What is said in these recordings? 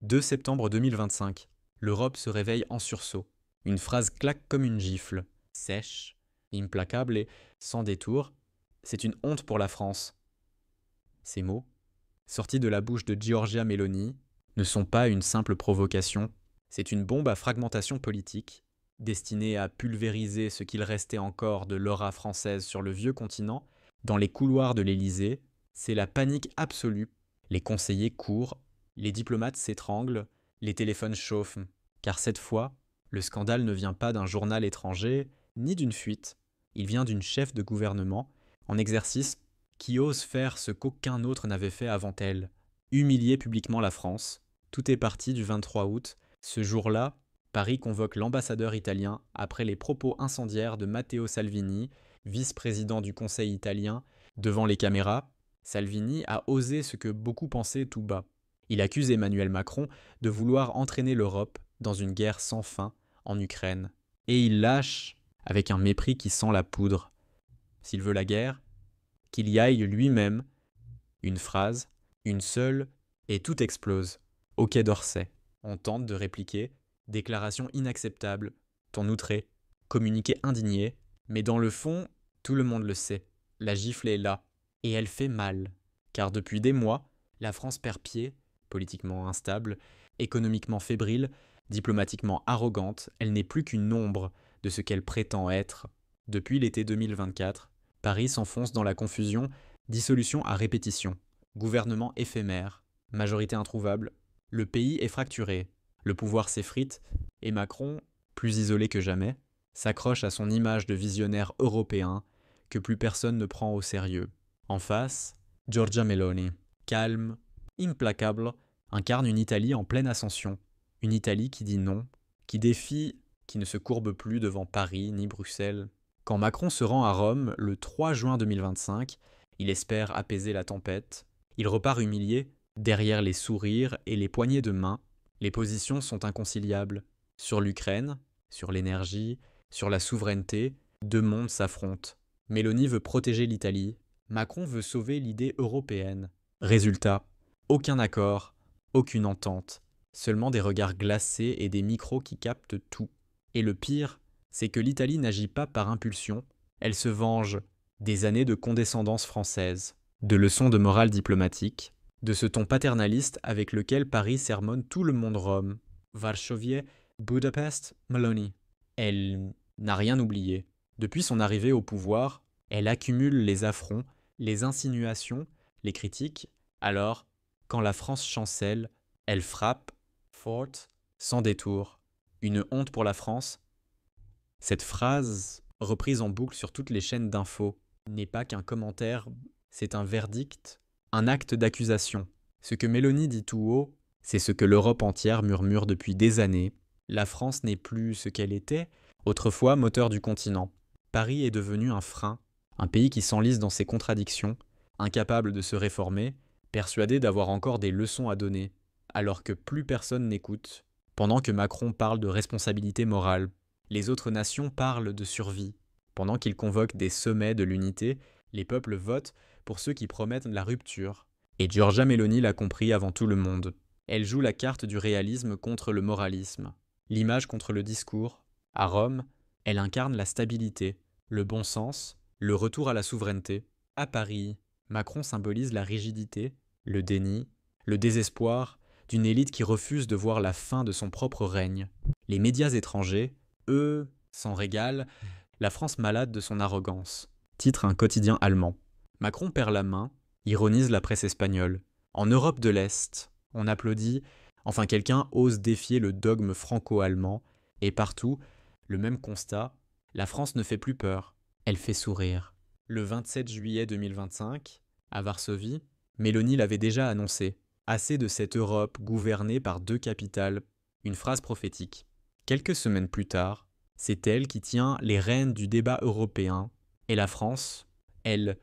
2 septembre 2025. L'Europe se réveille en sursaut. Une phrase claque comme une gifle. Sèche, implacable et sans détour. C'est une honte pour la France. Ces mots, sortis de la bouche de Giorgia Meloni, ne sont pas une simple provocation. C'est une bombe à fragmentation politique, destinée à pulvériser ce qu'il restait encore de l'aura française sur le vieux continent. Dans les couloirs de l'Élysée, c'est la panique absolue. Les conseillers courent, les diplomates s'étranglent, les téléphones chauffent. Car cette fois, le scandale ne vient pas d'un journal étranger, ni d'une fuite. Il vient d'une chef de gouvernement, en exercice, qui ose faire ce qu'aucun autre n'avait fait avant elle. Humilier publiquement la France. Tout est parti du 23 août. Ce jour-là, Paris convoque l'ambassadeur italien après les propos incendiaires de Matteo Salvini, vice-président du Conseil italien, devant les caméras. Salvini a osé ce que beaucoup pensaient tout bas. Il accuse Emmanuel Macron de vouloir entraîner l'Europe dans une guerre sans fin en Ukraine. Et il lâche, avec un mépris qui sent la poudre. S'il veut la guerre, qu'il y aille lui-même. Une phrase, une seule, et tout explose. Au Quai d'Orsay, on tente de répliquer, déclaration inacceptable, ton outré, communiqué indigné, mais dans le fond, tout le monde le sait. La gifle est là, et elle fait mal. Car depuis des mois, la France perd pied, politiquement instable, économiquement fébrile, diplomatiquement arrogante, elle n'est plus qu'une ombre de ce qu'elle prétend être. Depuis l'été 2024, Paris s'enfonce dans la confusion, dissolution à répétition, gouvernement éphémère, majorité introuvable, le pays est fracturé, le pouvoir s'effrite, et Macron, plus isolé que jamais, s'accroche à son image de visionnaire européen que plus personne ne prend au sérieux. En face, Giorgia Meloni, calme, implacable, incarne une Italie en pleine ascension, une Italie qui dit non, qui défie, qui ne se courbe plus devant Paris ni Bruxelles. Quand Macron se rend à Rome le 3 juin 2025, il espère apaiser la tempête. Il repart humilié, derrière les sourires et les poignées de main. Les positions sont inconciliables. Sur l'Ukraine, sur l'énergie, sur la souveraineté, deux mondes s'affrontent. Meloni veut protéger l'Italie. Macron veut sauver l'idée européenne. Résultat, aucun accord, aucune entente. Seulement des regards glacés et des micros qui captent tout. Et le pire, c'est que l'Italie n'agit pas par impulsion, elle se venge des années de condescendance française, de leçons de morale diplomatique, de ce ton paternaliste avec lequel Paris sermonne tout le monde Rome. Varsovie, Budapest, Meloni. Elle n'a rien oublié. Depuis son arrivée au pouvoir, elle accumule les affronts, les insinuations, les critiques. Alors, quand la France chancelle, elle frappe, forte, sans détour. Une honte pour la France. Cette phrase, reprise en boucle sur toutes les chaînes d'infos, n'est pas qu'un commentaire, c'est un verdict, un acte d'accusation. Ce que Meloni dit tout haut, c'est ce que l'Europe entière murmure depuis des années. La France n'est plus ce qu'elle était, autrefois moteur du continent. Paris est devenu un frein, un pays qui s'enlise dans ses contradictions, incapable de se réformer, persuadé d'avoir encore des leçons à donner, alors que plus personne n'écoute. Pendant que Macron parle de responsabilité morale, les autres nations parlent de survie. Pendant qu'ils convoquent des sommets de l'unité, les peuples votent pour ceux qui promettent la rupture. Et Giorgia Meloni l'a compris avant tout le monde. Elle joue la carte du réalisme contre le moralisme, l'image contre le discours. À Rome, elle incarne la stabilité, le bon sens, le retour à la souveraineté. À Paris, Macron symbolise la rigidité, le déni, le désespoir d'une élite qui refuse de voir la fin de son propre règne. Les médias étrangers, eux, s'en régalent, la France malade de son arrogance, titre un quotidien allemand. Macron perd la main, ironise la presse espagnole. En Europe de l'Est, on applaudit, enfin quelqu'un ose défier le dogme franco-allemand, et partout, le même constat, la France ne fait plus peur, elle fait sourire. Le 27 juillet 2025, à Varsovie, Meloni l'avait déjà annoncé. Assez de cette Europe gouvernée par deux capitales, une phrase prophétique. Quelques semaines plus tard, c'est elle qui tient les rênes du débat européen, et la France, elle,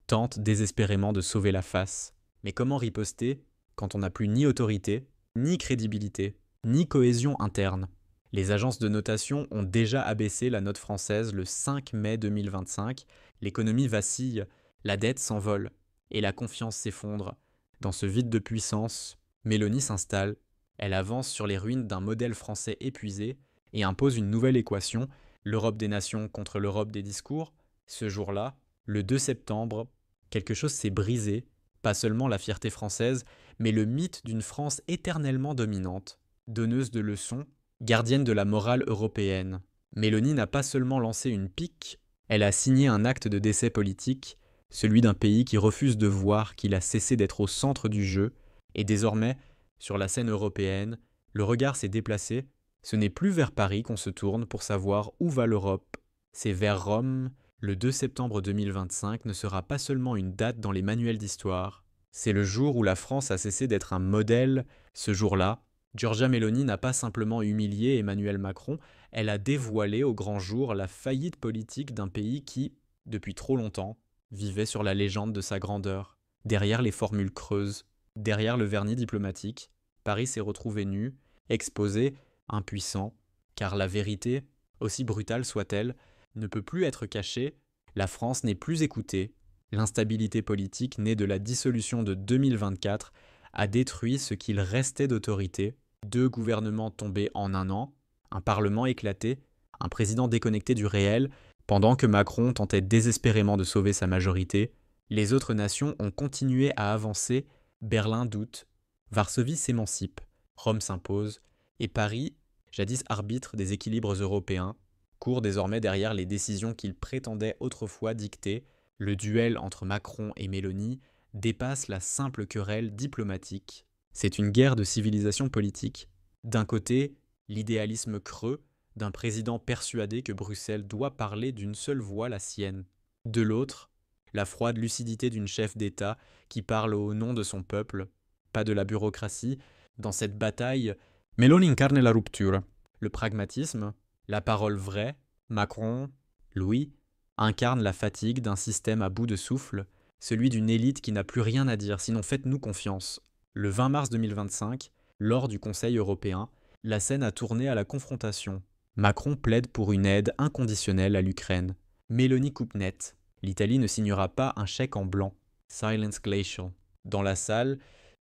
tente désespérément de sauver la face. Mais comment riposter quand on n'a plus ni autorité, ni crédibilité, ni cohésion interne? Les agences de notation ont déjà abaissé la note française le 5 mai 2025, l'économie vacille, la dette s'envole, et la confiance s'effondre. Dans ce vide de puissance, Meloni s'installe, Elle avance sur les ruines d'un modèle français épuisé et impose une nouvelle équation, l'Europe des nations contre l'Europe des discours. Ce jour-là, le 2 septembre, quelque chose s'est brisé, pas seulement la fierté française, mais le mythe d'une France éternellement dominante, donneuse de leçons, gardienne de la morale européenne. Mélanie n'a pas seulement lancé une pique, elle a signé un acte de décès politique, celui d'un pays qui refuse de voir qu'il a cessé d'être au centre du jeu, et désormais, sur la scène européenne, le regard s'est déplacé, ce n'est plus vers Paris qu'on se tourne pour savoir où va l'Europe, c'est vers Rome. Le 2 septembre 2025 ne sera pas seulement une date dans les manuels d'histoire, c'est le jour où la France a cessé d'être un modèle. Ce jour-là, Giorgia Meloni n'a pas simplement humilié Emmanuel Macron, elle a dévoilé au grand jour la faillite politique d'un pays qui, depuis trop longtemps, vivait sur la légende de sa grandeur. Derrière les formules creuses, derrière le vernis diplomatique, Paris s'est retrouvé nu, exposé, impuissant, car la vérité, aussi brutale soit-elle, ne peut plus être cachée, la France n'est plus écoutée, l'instabilité politique née de la dissolution de 2024 a détruit ce qu'il restait d'autorité, 2 gouvernements tombés en un an, un parlement éclaté, un président déconnecté du réel, pendant que Macron tentait désespérément de sauver sa majorité, les autres nations ont continué à avancer, Berlin doute, Varsovie s'émancipe, Rome s'impose, et Paris, jadis arbitre des équilibres européens, court désormais derrière les décisions qu'il prétendait autrefois dicter. Le duel entre Macron et Mélanie dépasse la simple querelle diplomatique. C'est une guerre de civilisation politique. D'un côté, l'idéalisme creux d'un président persuadé que Bruxelles doit parler d'une seule voix, la sienne. De l'autre, la froide lucidité d'une chef d'État qui parle au nom de son peuple, pas de la bureaucratie. Dans cette bataille, Meloni incarne la rupture. Le pragmatisme, la parole vraie, Macron, Louis, incarne la fatigue d'un système à bout de souffle, celui d'une élite qui n'a plus rien à dire, sinon faites-nous confiance. Le 20 mars 2025, lors du Conseil européen, la scène a tourné à la confrontation. Macron plaide pour une aide inconditionnelle à l'Ukraine. Mélanie coupe net. L'Italie ne signera pas un chèque en blanc. Silence glacial. Dans la salle,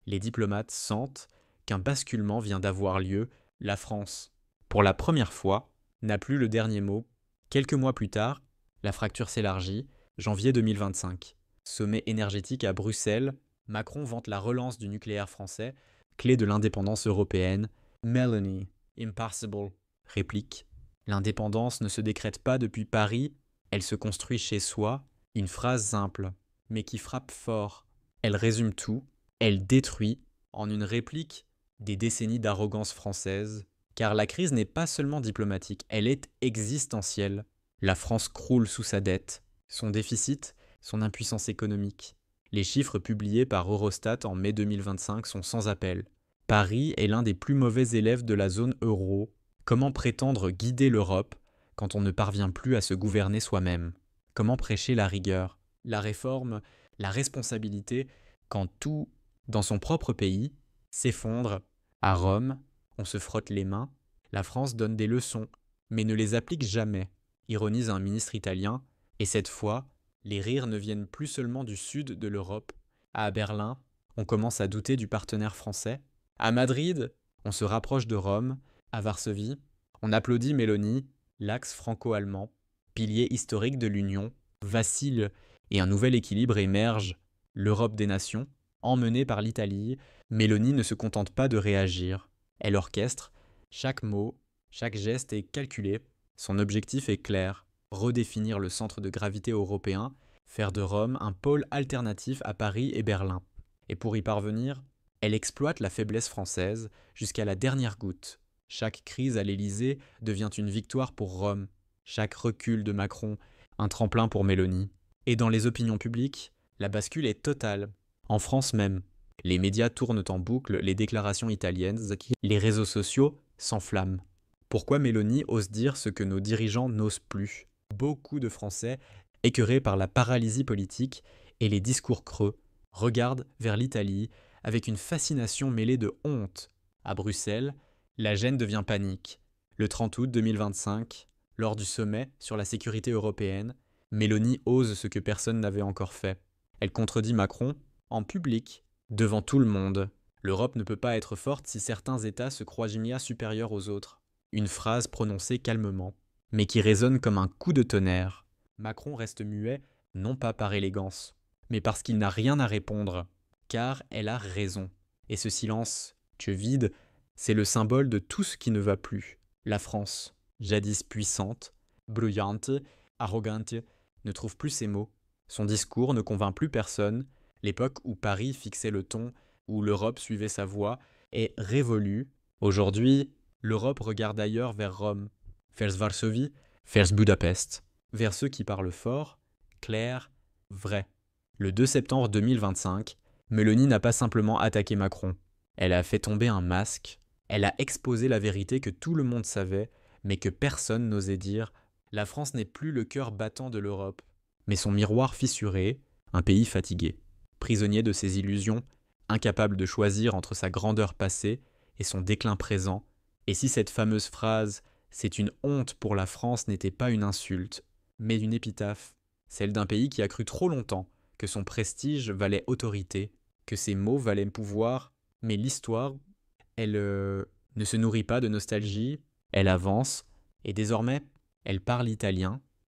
les diplomates sentent qu'un basculement vient d'avoir lieu. La France, pour la première fois, n'a plus le dernier mot. Quelques mois plus tard, la fracture s'élargit. Janvier 2025. Sommet énergétique à Bruxelles. Macron vante la relance du nucléaire français, clé de l'indépendance européenne. Melanie, impossible, réplique. L'indépendance ne se décrète pas depuis Paris, elle se construit chez soi. Une phrase simple, mais qui frappe fort. Elle résume tout, elle détruit, en une réplique, des décennies d'arrogance française. Car la crise n'est pas seulement diplomatique, elle est existentielle. La France croule sous sa dette, son déficit, son impuissance économique. Les chiffres publiés par Eurostat en mai 2025 sont sans appel. Paris est l'un des plus mauvais élèves de la zone euro. Comment prétendre guider l'Europe quand on ne parvient plus à se gouverner soi-même? Comment prêcher la rigueur, la réforme, la responsabilité quand tout, dans son propre pays, s'effondre? À Rome, on se frotte les mains, la France donne des leçons, mais ne les applique jamais, ironise un ministre italien, et cette fois, les rires ne viennent plus seulement du sud de l'Europe. À Berlin, on commence à douter du partenaire français. À Madrid, on se rapproche de Rome. À Varsovie, on applaudit Meloni, l'axe franco-allemand, pilier historique de l'Union, vacille et un nouvel équilibre émerge. L'Europe des nations, emmenée par l'Italie, Meloni ne se contente pas de réagir. Elle orchestre, chaque mot, chaque geste est calculé. Son objectif est clair, redéfinir le centre de gravité européen, faire de Rome un pôle alternatif à Paris et Berlin. Et pour y parvenir, elle exploite la faiblesse française jusqu'à la dernière goutte. Chaque crise à l'Élysée devient une victoire pour Rome. Chaque recul de Macron, un tremplin pour Meloni. Et dans les opinions publiques, la bascule est totale. En France même, les médias tournent en boucle les déclarations italiennes, les réseaux sociaux s'enflamment. Pourquoi Meloni ose dire ce que nos dirigeants n'osent plus? Beaucoup de Français, écœurés par la paralysie politique et les discours creux, regardent vers l'Italie avec une fascination mêlée de honte. À Bruxelles, la gêne devient panique. Le 30 août 2025, lors du sommet sur la sécurité européenne, Meloni ose ce que personne n'avait encore fait. Elle contredit Macron en public, devant tout le monde. L'Europe ne peut pas être forte si certains États se croient supérieurs aux autres. Une phrase prononcée calmement, mais qui résonne comme un coup de tonnerre. Macron reste muet, non pas par élégance, mais parce qu'il n'a rien à répondre, car elle a raison. Et ce silence, vide, c'est le symbole de tout ce qui ne va plus. La France, jadis puissante, bruyante, arrogante, ne trouve plus ses mots. Son discours ne convainc plus personne. L'époque où Paris fixait le ton, où l'Europe suivait sa voie, est révolue. Aujourd'hui, l'Europe regarde ailleurs vers Rome, vers Varsovie, vers Budapest, vers ceux qui parlent fort, clair, vrai. Le 2 septembre 2025, Mélanie n'a pas simplement attaqué Macron. Elle a fait tomber un masque, elle a exposé la vérité que tout le monde savait, mais que personne n'osait dire. La France n'est plus le cœur battant de l'Europe, mais son miroir fissuré, un pays fatigué, prisonnier de ses illusions, incapable de choisir entre sa grandeur passée et son déclin présent. Et si cette fameuse phrase « c'est une honte pour la France » n'était pas une insulte, mais une épitaphe, celle d'un pays qui a cru trop longtemps que son prestige valait autorité, que ses mots valaient pouvoir, mais l'histoire, elle ne se nourrit pas de nostalgie, elle avance, et désormais, elle parle italien,